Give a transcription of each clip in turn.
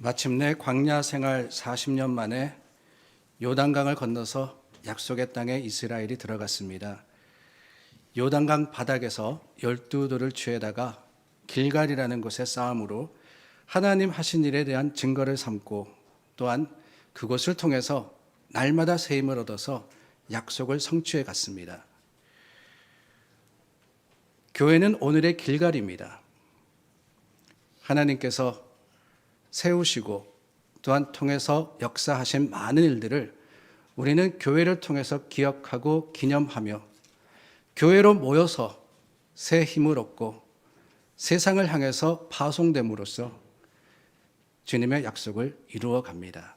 마침내 광야 생활 40년 만에 요단강을 건너서 약속의 땅에 이스라엘이 들어갔습니다. 요단강 바닥에서 12돌을 취해다가 길갈이라는 곳에 쌓음으로 하나님 하신 일에 대한 증거를 삼고 또한 그곳을 통해서 날마다 새 힘을 얻어서 약속을 성취해 갔습니다. 교회는 오늘의 길갈입니다. 하나님께서 세우시고 또한 통해서 역사하신 많은 일들을 우리는 교회를 통해서 기억하고 기념하며 교회로 모여서 새 힘을 얻고 세상을 향해서 파송됨으로써 주님의 약속을 이루어 갑니다.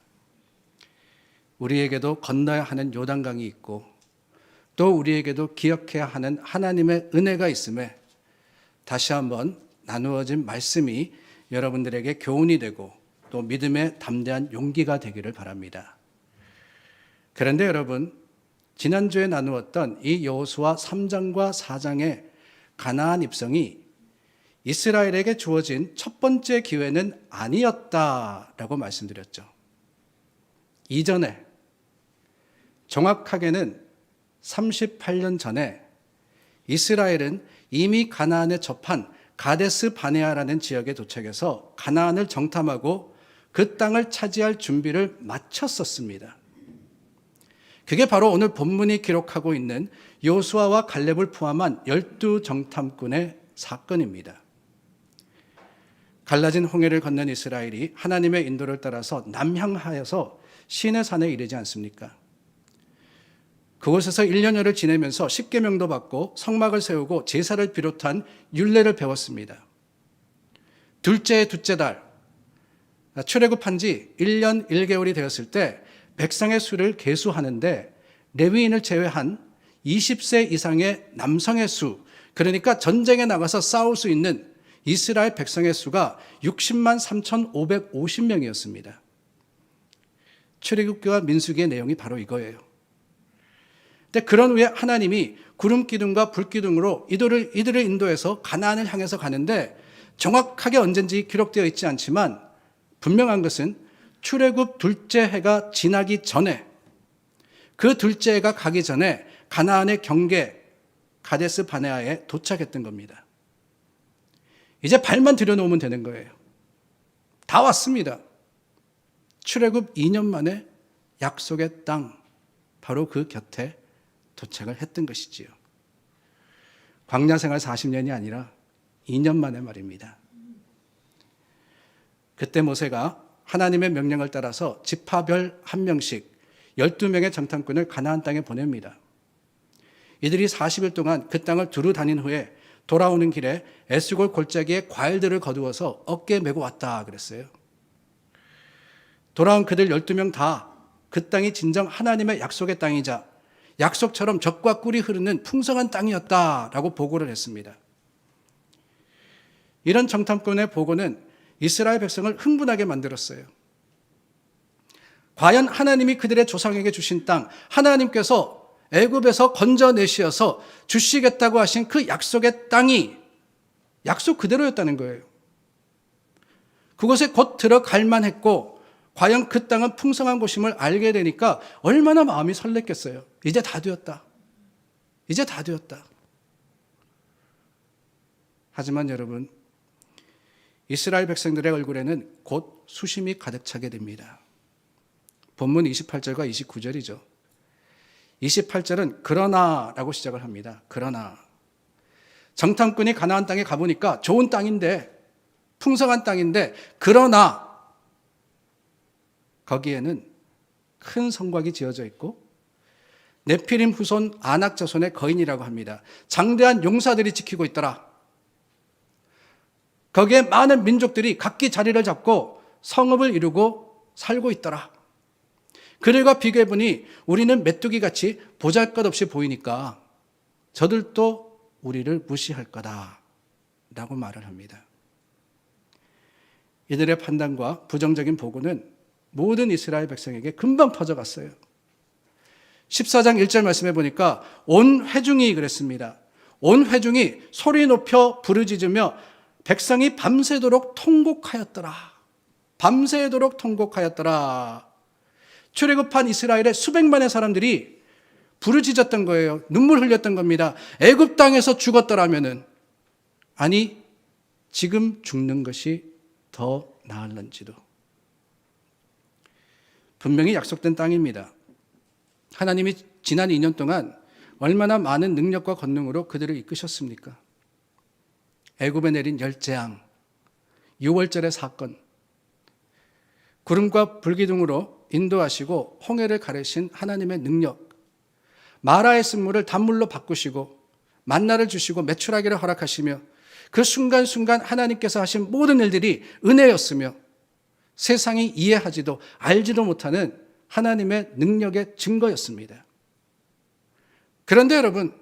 우리에게도 건너야 하는 요단강이 있고 또 우리에게도 기억해야 하는 하나님의 은혜가 있음에 다시 한번 나누어진 말씀이 여러분들에게 교훈이 되고 또 믿음의 담대한 용기가 되기를 바랍니다. 그런데 여러분, 지난주에 나누었던 이 여호수아 3장과 4장의 가나안 입성이 이스라엘에게 주어진 첫 번째 기회는 아니었다라고 말씀드렸죠. 이전에 정확하게는 38년 전에 이스라엘은 이미 가나안에 접한 가데스 바네아라는 지역에 도착해서 가나안을 정탐하고 그 땅을 차지할 준비를 마쳤었습니다. 그게 바로 오늘 본문이 기록하고 있는 여호수아와 갈렙을 포함한 12정탐꾼의 사건입니다. 갈라진 홍해를 건넌 이스라엘이 하나님의 인도를 따라서 남향하여서 시내산에 이르지 않습니까? 그곳에서 1년여를 지내면서 십계명도 받고 성막을 세우고 제사를 비롯한 율례를 배웠습니다. 둘째 달 출애굽한 지 1년 1개월이 되었을 때 백성의 수를 계수하는데 레위인을 제외한 20세 이상의 남성의 수, 그러니까 전쟁에 나가서 싸울 수 있는 이스라엘 백성의 수가 60만 3,550명이었습니다. 출애굽기와 민수기의 내용이 바로 이거예요. 근데 그런 후에 하나님이 구름 기둥과 불 기둥으로 이들을 인도해서 가나안을 향해서 가는데 정확하게 언젠지 기록되어 있지 않지만 분명한 것은 출애굽 둘째 해가 지나기 전에, 그 둘째 해가 가기 전에 가나안의 경계 가데스 바네아에 도착했던 겁니다. 이제 발만 들여놓으면 되는 거예요. 다 왔습니다. 출애굽 2년 만에 약속의 땅, 바로 그 곁에 도착을 했던 것이지요. 광야 생활 40년이 아니라 2년 만에 말입니다. 그때 모세가 하나님의 명령을 따라서 지파별 한 명씩 12명의 정탐꾼을 가나안 땅에 보냅니다. 이들이 40일 동안 그 땅을 두루 다닌 후에 돌아오는 길에 에스골 골짜기에 과일들을 거두어서 어깨에 메고 왔다 그랬어요. 돌아온 그들 12명 다 그 땅이 진정 하나님의 약속의 땅이자 약속처럼 젖과 꿀이 흐르는 풍성한 땅이었다라고 보고를 했습니다. 이런 정탐꾼의 보고는 이스라엘 백성을 흥분하게 만들었어요. 과연 하나님이 그들의 조상에게 주신 땅, 하나님께서 애굽에서 건져내시어서 주시겠다고 하신 그 약속의 땅이 약속 그대로였다는 거예요. 그곳에 곧 들어갈 만했고 과연 그 땅은 풍성한 곳임을 알게 되니까 얼마나 마음이 설렜겠어요. 이제 다 되었다. 이제 다 되었다. 하지만 여러분, 이스라엘 백성들의 얼굴에는 곧 수심이 가득 차게 됩니다. 본문 28절과 29절이죠. 28절은 그러나라고 시작을 합니다. 그러나 정탐꾼이 가나안 땅에 가보니까 좋은 땅인데, 풍성한 땅인데, 그러나 거기에는 큰 성곽이 지어져 있고 네피림 후손 아낙 자손의 거인이라고 합니다. 장대한 용사들이 지키고 있더라. 거기에 많은 민족들이 각기 자리를 잡고 성읍을 이루고 살고 있더라. 그들과 비교해보니 우리는 메뚜기같이 보잘것없이 보이니까 저들도 우리를 무시할 거다 라고 말을 합니다. 이들의 판단과 부정적인 보고는 모든 이스라엘 백성에게 금방 퍼져갔어요. 14장 1절 말씀해 보니까 온 회중이 그랬습니다. 온 회중이 소리 높여 부르짖으며 백성이 밤새도록 통곡하였더라. 밤새도록 통곡하였더라. 출애굽한 이스라엘의 수백만의 사람들이 부르짖었던 거예요. 눈물 흘렸던 겁니다. 애굽 땅에서 죽었더라면은, 아니 지금 죽는 것이 더 나을런지도. 분명히 약속된 땅입니다. 하나님이 지난 2년 동안 얼마나 많은 능력과 권능으로 그들을 이끄셨습니까? 애굽에 내린 열재앙, 6월절의 사건, 구름과 불기둥으로 인도하시고 홍해를 가르신 하나님의 능력, 마라의 쓴물을 단물로 바꾸시고 만나를 주시고 메추라기를 허락하시며 그 순간순간 하나님께서 하신 모든 일들이 은혜였으며 세상이 이해하지도 알지도 못하는 하나님의 능력의 증거였습니다. 그런데 여러분,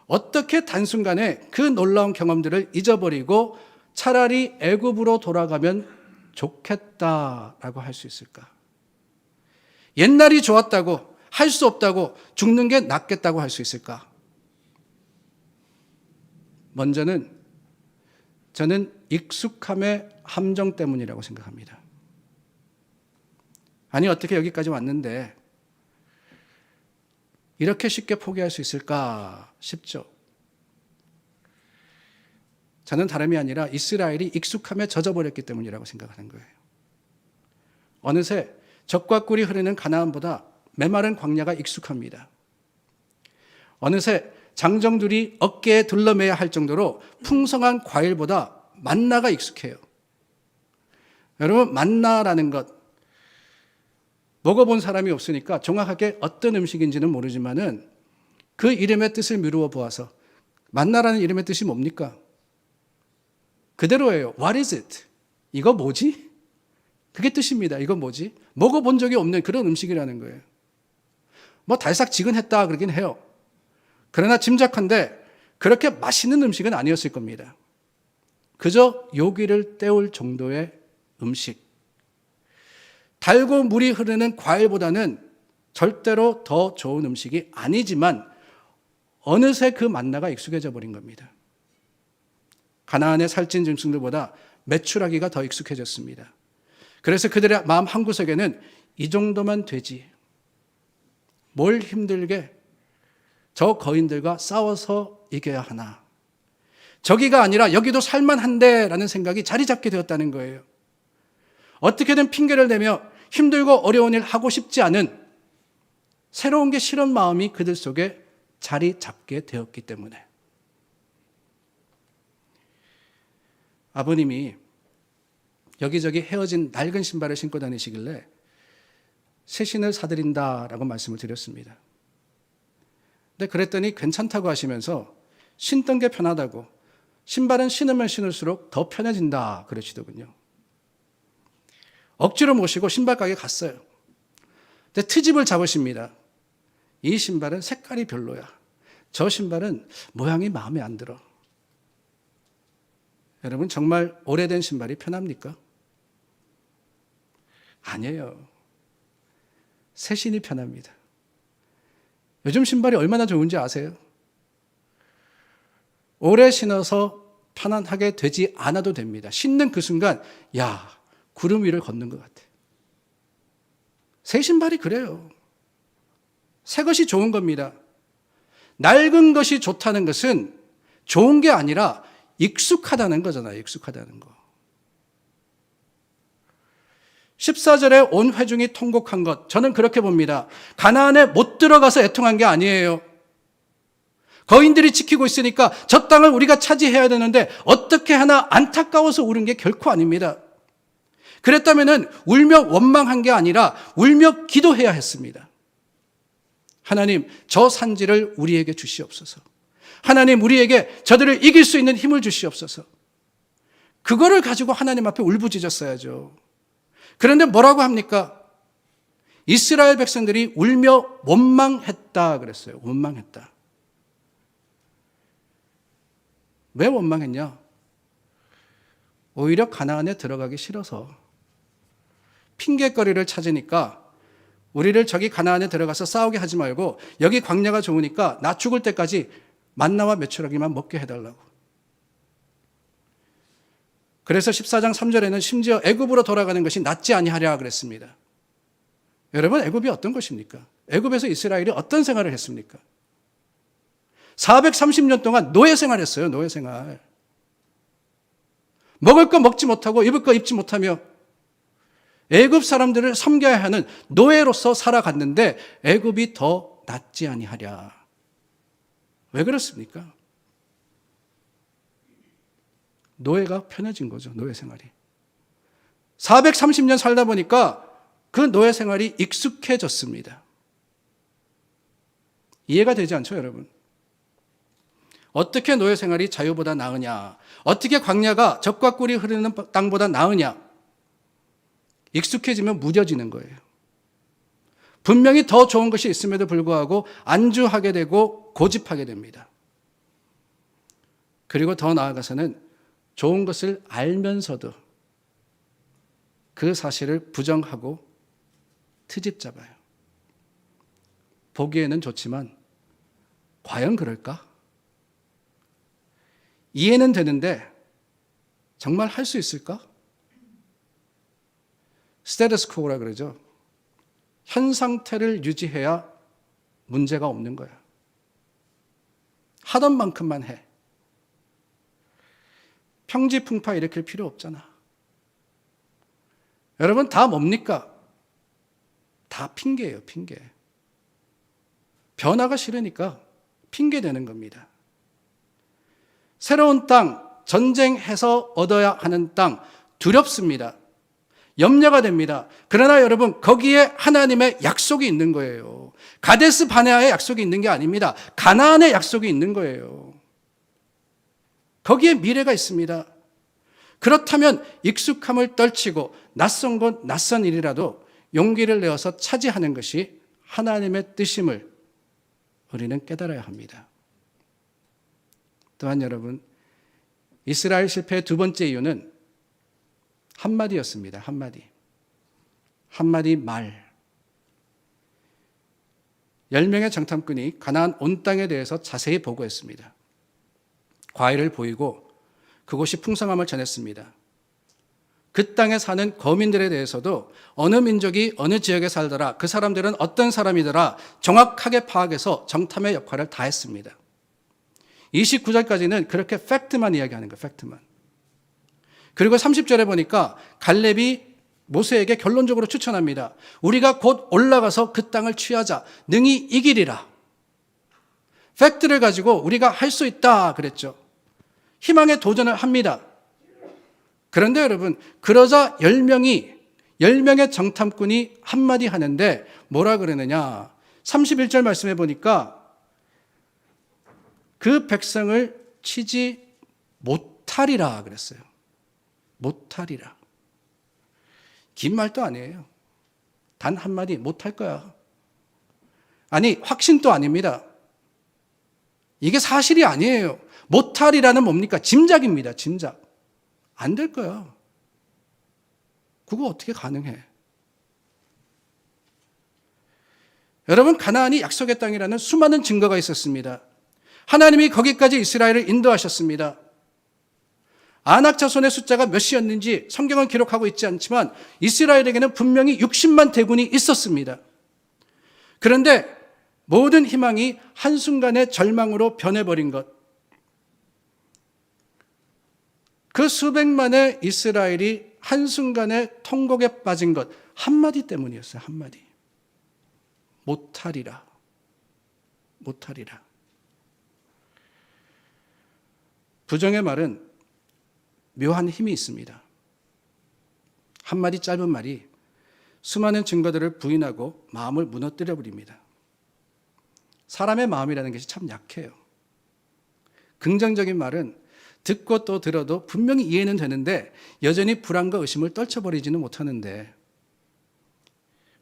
어떻게 단순간에 그 놀라운 경험들을 잊어버리고 차라리 애굽으로 돌아가면 좋겠다라고 할 수 있을까? 옛날이 좋았다고, 할 수 없다고, 죽는 게 낫겠다고 할 수 있을까? 먼저는 저는 익숙함의 함정 때문이라고 생각합니다. 아니, 어떻게 여기까지 왔는데 이렇게 쉽게 포기할 수 있을까 싶죠. 저는 다름이 아니라 이스라엘이 익숙함에 젖어버렸기 때문이라고 생각하는 거예요. 어느새 젖과 꿀이 흐르는 가나안보다 메마른 광야가 익숙합니다. 어느새 장정들이 어깨에 둘러매야 할 정도로 풍성한 과일보다 만나가 익숙해요. 여러분, 만나라는 것, 먹어본 사람이 없으니까 정확하게 어떤 음식인지는 모르지만은 그 이름의 뜻을 미루어 보아서 만나라는 이름의 뜻이 뭡니까? 그대로예요. What is it? 이거 뭐지? 그게 뜻입니다. 이거 뭐지? 먹어본 적이 없는 그런 음식이라는 거예요. 뭐 달싹지근했다 그러긴 해요. 그러나 짐작한데 그렇게 맛있는 음식은 아니었을 겁니다. 그저 요기를 때울 정도의 음식. 달고 물이 흐르는 과일보다는 절대로 더 좋은 음식이 아니지만 어느새 그 만나가 익숙해져 버린 겁니다. 가나안의 살찐 짐승들보다 메추라기가 더 익숙해졌습니다. 그래서 그들의 마음 한구석에는 이 정도만 되지, 뭘 힘들게 저 거인들과 싸워서 이겨야 하나, 저기가 아니라 여기도 살만한데 라는 생각이 자리 잡게 되었다는 거예요. 어떻게든 핑계를 대며 힘들고 어려운 일 하고 싶지 않은 새로운 게 싫은 마음이 그들 속에 자리 잡게 되었기 때문에. 아버님이 여기저기 헤어진 낡은 신발을 신고 다니시길래 새 신을 사드린다라고 말씀을 드렸습니다. 근데 그랬더니 괜찮다고 하시면서 신던 게 편하다고, 신발은 신으면 신을수록 더 편해진다 그러시더군요. 억지로 모시고 신발 가게 갔어요. 근데 트집을 잡으십니다. 이 신발은 색깔이 별로야. 저 신발은 모양이 마음에 안 들어. 여러분, 정말 오래된 신발이 편합니까? 아니에요. 새 신이 편합니다. 요즘 신발이 얼마나 좋은지 아세요? 오래 신어서 편안하게 되지 않아도 됩니다. 신는 그 순간, 야, 구름 위를 걷는 것 같아. 새 신발이 그래요. 새 것이 좋은 겁니다. 낡은 것이 좋다는 것은 좋은 게 아니라 익숙하다는 거잖아요. 익숙하다는 거. 14절에 온 회중이 통곡한 것, 저는 그렇게 봅니다. 가나안에 못 들어가서 애통한 게 아니에요. 거인들이 지키고 있으니까 저 땅을 우리가 차지해야 되는데 어떻게 하나 안타까워서 울은 게 결코 아닙니다. 그랬다면 울며 원망한 게 아니라 울며 기도해야 했습니다. 하나님, 저 산지를 우리에게 주시옵소서. 하나님, 우리에게 저들을 이길 수 있는 힘을 주시옵소서. 그거를 가지고 하나님 앞에 울부짖었어야죠. 그런데 뭐라고 합니까? 이스라엘 백성들이 울며 원망했다 그랬어요. 원망했다. 왜 원망했냐? 오히려 가나안에 들어가기 싫어서 핑계거리를 찾으니까 우리를 저기 가나안에 들어가서 싸우게 하지 말고 여기 광야가 좋으니까 나 죽을 때까지 만나와 메추라기만 먹게 해달라고. 그래서 14장 3절에는 심지어 애굽으로 돌아가는 것이 낫지 아니하랴 그랬습니다. 여러분, 애굽이 어떤 것입니까? 애굽에서 이스라엘이 어떤 생활을 했습니까? 430년 동안 노예 생활했어요. 노예 생활. 먹을 거 먹지 못하고 입을 거 입지 못하며 애굽 사람들을 섬겨야 하는 노예로서 살아갔는데 애굽이 더 낫지 아니하랴. 왜 그렇습니까? 노예가 편해진 거죠. 노예 생활이. 430년 살다 보니까 그 노예 생활이 익숙해졌습니다. 이해가 되지 않죠, 여러분? 어떻게 노예 생활이 자유보다 나으냐? 어떻게 광야가 젖과 꿀이 흐르는 땅보다 나으냐? 익숙해지면 무뎌지는 거예요. 분명히 더 좋은 것이 있음에도 불구하고 안주하게 되고 고집하게 됩니다. 그리고 더 나아가서는 좋은 것을 알면서도 그 사실을 부정하고 트집 잡아요. 보기에는 좋지만 과연 그럴까? 이해는 되는데 정말 할 수 있을까? 스테터스코라 그러죠. 현 상태를 유지해야 문제가 없는 거야. 하던 만큼만 해. 평지풍파 일으킬 필요 없잖아. 여러분, 다 뭡니까? 다 핑계예요, 핑계. 변화가 싫으니까 핑계 대는 겁니다. 새로운 땅, 전쟁해서 얻어야 하는 땅, 두렵습니다. 염려가 됩니다. 그러나 여러분, 거기에 하나님의 약속이 있는 거예요. 가데스 바네아의 약속이 있는 게 아닙니다. 가나안의 약속이 있는 거예요. 거기에 미래가 있습니다. 그렇다면 익숙함을 떨치고 낯선 것, 낯선 일이라도 용기를 내어서 차지하는 것이 하나님의 뜻임을 우리는 깨달아야 합니다. 또한 여러분, 이스라엘 실패의 두 번째 이유는 한마디였습니다. 한마디 말. 10명의 정탐꾼이 가나안 온 땅에 대해서 자세히 보고했습니다. 과일을 보이고 그곳이 풍성함을 전했습니다. 그 땅에 사는 거민들에 대해서도 어느 민족이 어느 지역에 살더라, 그 사람들은 어떤 사람이더라 정확하게 파악해서 정탐의 역할을 다 했습니다. 29절까지는 그렇게 팩트만 이야기하는 거예요. 팩트만. 그리고 30절에 보니까 갈렙이 모세에게 결론적으로 추천합니다. 우리가 곧 올라가서 그 땅을 취하자. 능히 이기리라. 팩트를 가지고 우리가 할 수 있다 그랬죠. 희망에 도전을 합니다. 그런데 여러분, 그러자 10명의 정탐꾼이 한마디 하는데 뭐라 그러느냐. 31절 말씀해 보니까 그 백성을 치지 못하리라 그랬어요. 못하리라. 긴 말도 아니에요. 단 한마디 못할 거야. 아니, 확신도 아닙니다. 이게 사실이 아니에요. 못하리라는 뭡니까? 짐작입니다. 짐작. 안 될 거야. 그거 어떻게 가능해? 여러분, 가나안이 약속의 땅이라는 수많은 증거가 있었습니다. 하나님이 거기까지 이스라엘을 인도하셨습니다. 아낙 자손의 숫자가 몇이었는지 성경은 기록하고 있지 않지만 이스라엘에게는 분명히 60만 대군이 있었습니다. 그런데 모든 희망이 한순간에 절망으로 변해버린 것, 그 수백만의 이스라엘이 한순간에 통곡에 빠진 것, 한마디 때문이었어요. 한마디. 못하리라. 못하리라. 부정의 말은 묘한 힘이 있습니다. 한마디 짧은 말이 수많은 증거들을 부인하고 마음을 무너뜨려 버립니다. 사람의 마음이라는 것이 참 약해요. 긍정적인 말은 듣고 또 들어도 분명히 이해는 되는데 여전히 불안과 의심을 떨쳐버리지는 못하는데,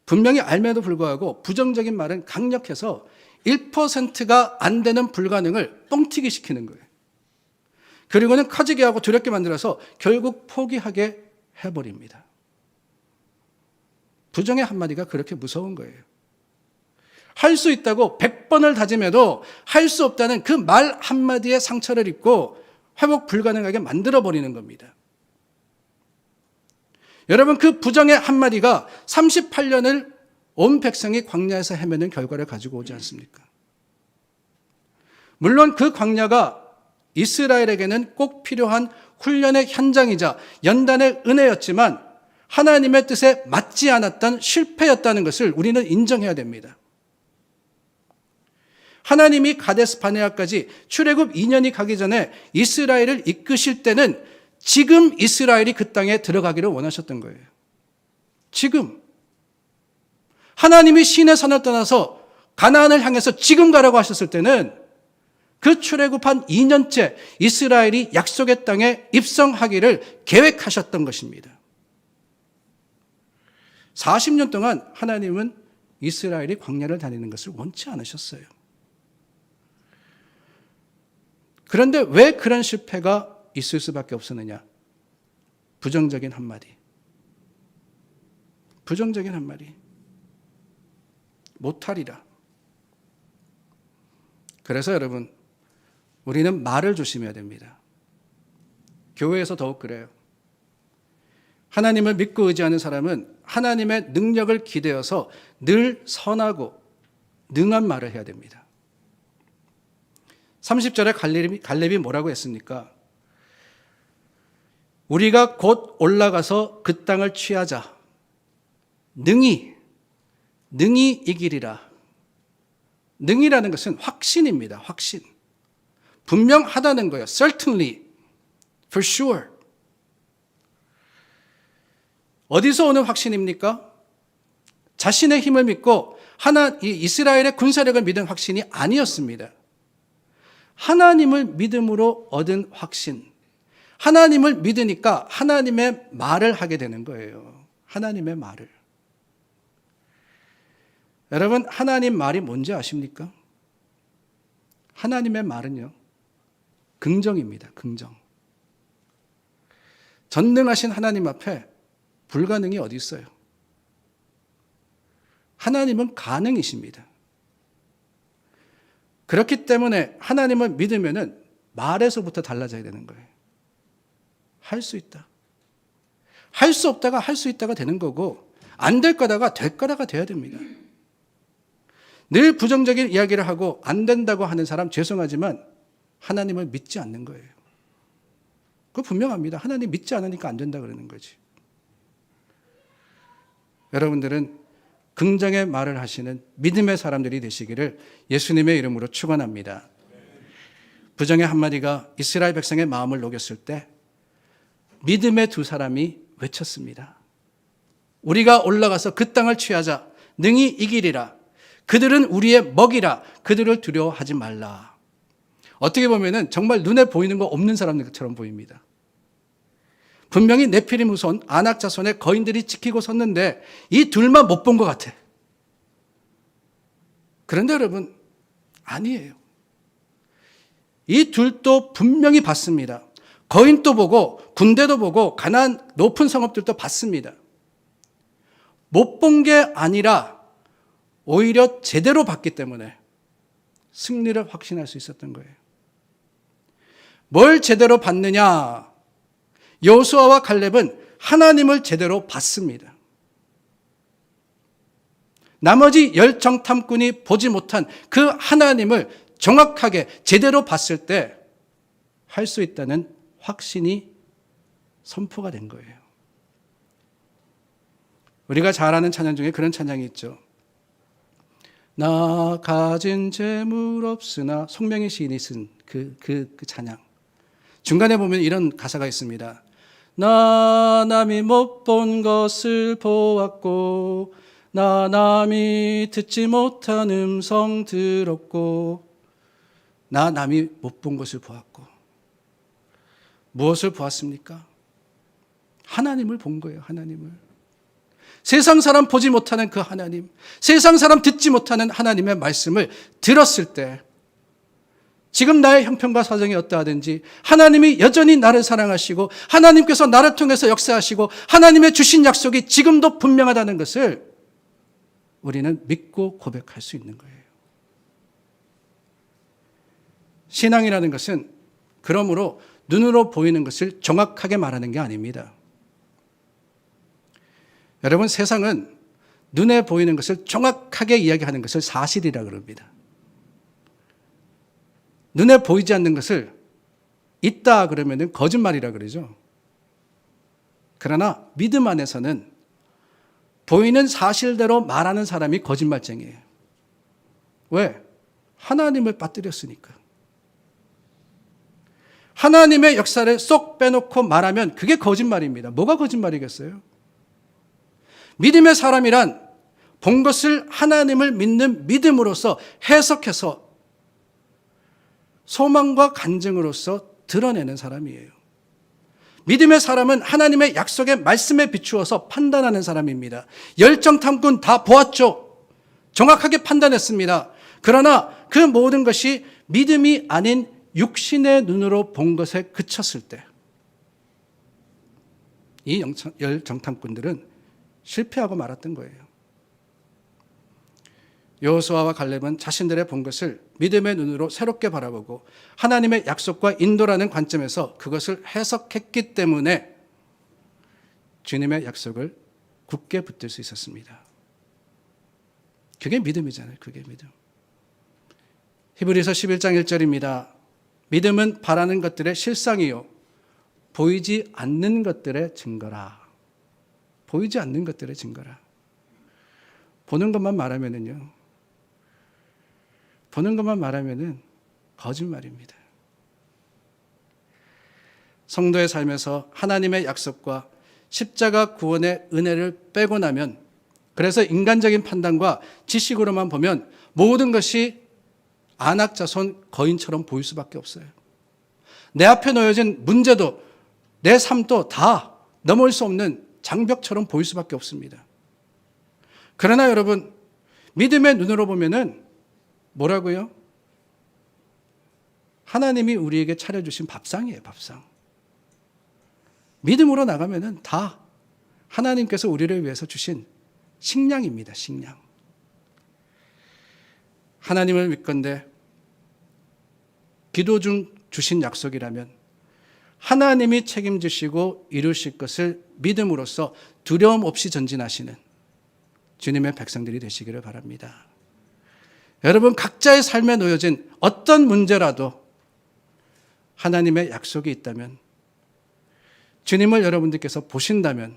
분명히 알매도 불구하고 부정적인 말은 강력해서 1%가 안 되는 불가능을 뻥튀기 시키는 거예요. 그리고는 커지게 하고 두렵게 만들어서 결국 포기하게 해버립니다. 부정의 한마디가 그렇게 무서운 거예요. 할 수 있다고 100번을 다짐해도 할 수 없다는 그 말 한마디에 상처를 입고 회복 불가능하게 만들어버리는 겁니다. 여러분, 그 부정의 한마디가 38년을 온 백성이 광야에서 헤매는 결과를 가지고 오지 않습니까? 물론 그 광야가 이스라엘에게는 꼭 필요한 훈련의 현장이자 연단의 은혜였지만 하나님의 뜻에 맞지 않았던 실패였다는 것을 우리는 인정해야 됩니다. 하나님이 가데스 바네아까지 출애굽 2년이 가기 전에 이스라엘을 이끄실 때는 지금 이스라엘이 그 땅에 들어가기를 원하셨던 거예요. 지금. 하나님이 시내 산을 떠나서 가나안을 향해서 지금 가라고 하셨을 때는 그 출애굽한 2년째 이스라엘이 약속의 땅에 입성하기를 계획하셨던 것입니다. 40년 동안 하나님은 이스라엘이 광야를 다니는 것을 원치 않으셨어요. 그런데 왜 그런 실패가 있을 수밖에 없었느냐? 부정적인 한마디. 부정적인 한마디. 못하리라. 그래서 여러분, 우리는 말을 조심해야 됩니다. 교회에서 더욱 그래요. 하나님을 믿고 의지하는 사람은 하나님의 능력을 기대어서 늘 선하고 능한 말을 해야 됩니다. 30절에 갈렙이 뭐라고 했습니까? 우리가 곧 올라가서 그 땅을 취하자. 능히 이기리라. 능이라는 것은 확신입니다. 확신. 분명하다는 거예요. Certainly, for sure. 어디서 오는 확신입니까? 자신의 힘을 믿고 이스라엘의 군사력을 믿은 확신이 아니었습니다. 하나님을 믿음으로 얻은 확신. 하나님을 믿으니까 하나님의 말을 하게 되는 거예요. 하나님의 말을. 여러분, 하나님 말이 뭔지 아십니까? 하나님의 말은요, 긍정입니다. 긍정. 전능하신 하나님 앞에 불가능이 어디 있어요? 하나님은 가능이십니다. 그렇기 때문에 하나님을 믿으면은 말에서부터 달라져야 되는 거예요. 할 수 있다. 할 수 없다가 할 수 있다가 되는 거고, 안 될 거다가 될 거다가 돼야 됩니다. 늘 부정적인 이야기를 하고 안 된다고 하는 사람 죄송하지만 하나님을 믿지 않는 거예요. 그거 분명합니다. 하나님 믿지 않으니까 안 된다 그러는 거지. 여러분들은 긍정의 말을 하시는 믿음의 사람들이 되시기를 예수님의 이름으로 축원합니다. 부정의 한마디가 이스라엘 백성의 마음을 녹였을 때 믿음의 두 사람이 외쳤습니다. 우리가 올라가서 그 땅을 취하자. 능히 이기리라. 그들은 우리의 먹이라. 그들을 두려워하지 말라. 어떻게 보면은 정말 눈에 보이는 거 없는 사람들처럼 보입니다. 분명히 네피림 후손 아낙 자손의 거인들이 지키고 섰는데 이 둘만 못 본 것 같아. 그런데 여러분, 아니에요. 이 둘도 분명히 봤습니다. 거인도 보고 군대도 보고 가나안 높은 성읍들도 봤습니다. 못 본 게 아니라 오히려 제대로 봤기 때문에 승리를 확신할 수 있었던 거예요. 뭘 제대로 봤느냐? 여호수아와 갈렙은 하나님을 제대로 봤습니다. 나머지 열정탐꾼이 보지 못한 그 하나님을 정확하게 제대로 봤을 때 할 수 있다는 확신이 선포가 된 거예요. 우리가 잘 아는 찬양 중에 그런 찬양이 있죠. 나 가진 재물 없으나, 송명희 시인이 쓴 그 찬양. 중간에 보면 이런 가사가 있습니다. 나 남이 못 본 것을 보았고, 나 남이 듣지 못한 음성 들었고, 나 남이 못 본 것을 보았고. 무엇을 보았습니까? 하나님을 본 거예요. 하나님을. 세상 사람 보지 못하는 그 하나님, 세상 사람 듣지 못하는 하나님의 말씀을 들었을 때 지금 나의 형편과 사정이 어떠하든지 하나님이 여전히 나를 사랑하시고 하나님께서 나를 통해서 역사하시고 하나님의 주신 약속이 지금도 분명하다는 것을 우리는 믿고 고백할 수 있는 거예요. 신앙이라는 것은 그러므로 눈으로 보이는 것을 정확하게 말하는 게 아닙니다. 여러분, 세상은 눈에 보이는 것을 정확하게 이야기하는 것을 사실이라 그럽니다. 눈에 보이지 않는 것을 있다 그러면 거짓말이라 그러죠. 그러나 믿음 안에서는 보이는 사실대로 말하는 사람이 거짓말쟁이에요. 왜? 하나님을 빠뜨렸으니까. 하나님의 역사를 쏙 빼놓고 말하면 그게 거짓말입니다. 뭐가 거짓말이겠어요? 믿음의 사람이란 본 것을 하나님을 믿는 믿음으로써 해석해서 소망과 간증으로써 드러내는 사람이에요. 믿음의 사람은 하나님의 약속의 말씀에 비추어서 판단하는 사람입니다. 열정탐꾼 다 보았죠. 정확하게 판단했습니다. 그러나 그 모든 것이 믿음이 아닌 육신의 눈으로 본 것에 그쳤을 때 이 열정탐꾼들은 실패하고 말았던 거예요. 여호수아와 갈렙은 자신들의 본 것을 믿음의 눈으로 새롭게 바라보고 하나님의 약속과 인도라는 관점에서 그것을 해석했기 때문에 주님의 약속을 굳게 붙들 수 있었습니다. 그게 믿음이잖아요. 그게 믿음. 히브리서 11장 1절입니다. 믿음은 바라는 것들의 실상이요 보이지 않는 것들의 증거라. 보이지 않는 것들의 증거라. 보는 것만 말하면은요. 보는 것만 말하면은 거짓말입니다. 성도의 삶에서 하나님의 약속과 십자가 구원의 은혜를 빼고 나면, 그래서 인간적인 판단과 지식으로만 보면 모든 것이 안악자손 거인처럼 보일 수밖에 없어요. 내 앞에 놓여진 문제도 내 삶도 다 넘을 수 없는 장벽처럼 보일 수밖에 없습니다. 그러나 여러분, 믿음의 눈으로 보면은 뭐라고요? 하나님이 우리에게 차려주신 밥상이에요, 밥상. 믿음으로 나가면은 다 하나님께서 우리를 위해서 주신 식량입니다, 식량. 하나님을 믿건대 기도 중 주신 약속이라면 하나님이 책임지시고 이루실 것을 믿음으로써 두려움 없이 전진하시는 주님의 백성들이 되시기를 바랍니다. 여러분, 각자의 삶에 놓여진 어떤 문제라도 하나님의 약속이 있다면, 주님을 여러분들께서 보신다면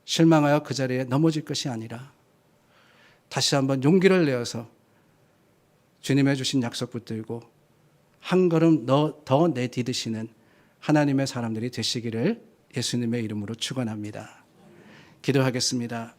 실망하여 그 자리에 넘어질 것이 아니라 다시 한번 용기를 내어서 주님의 주신 약속 붙들고 한 걸음 더 내디디시는 하나님의 사람들이 되시기를 예수님의 이름으로 축원합니다. 기도하겠습니다.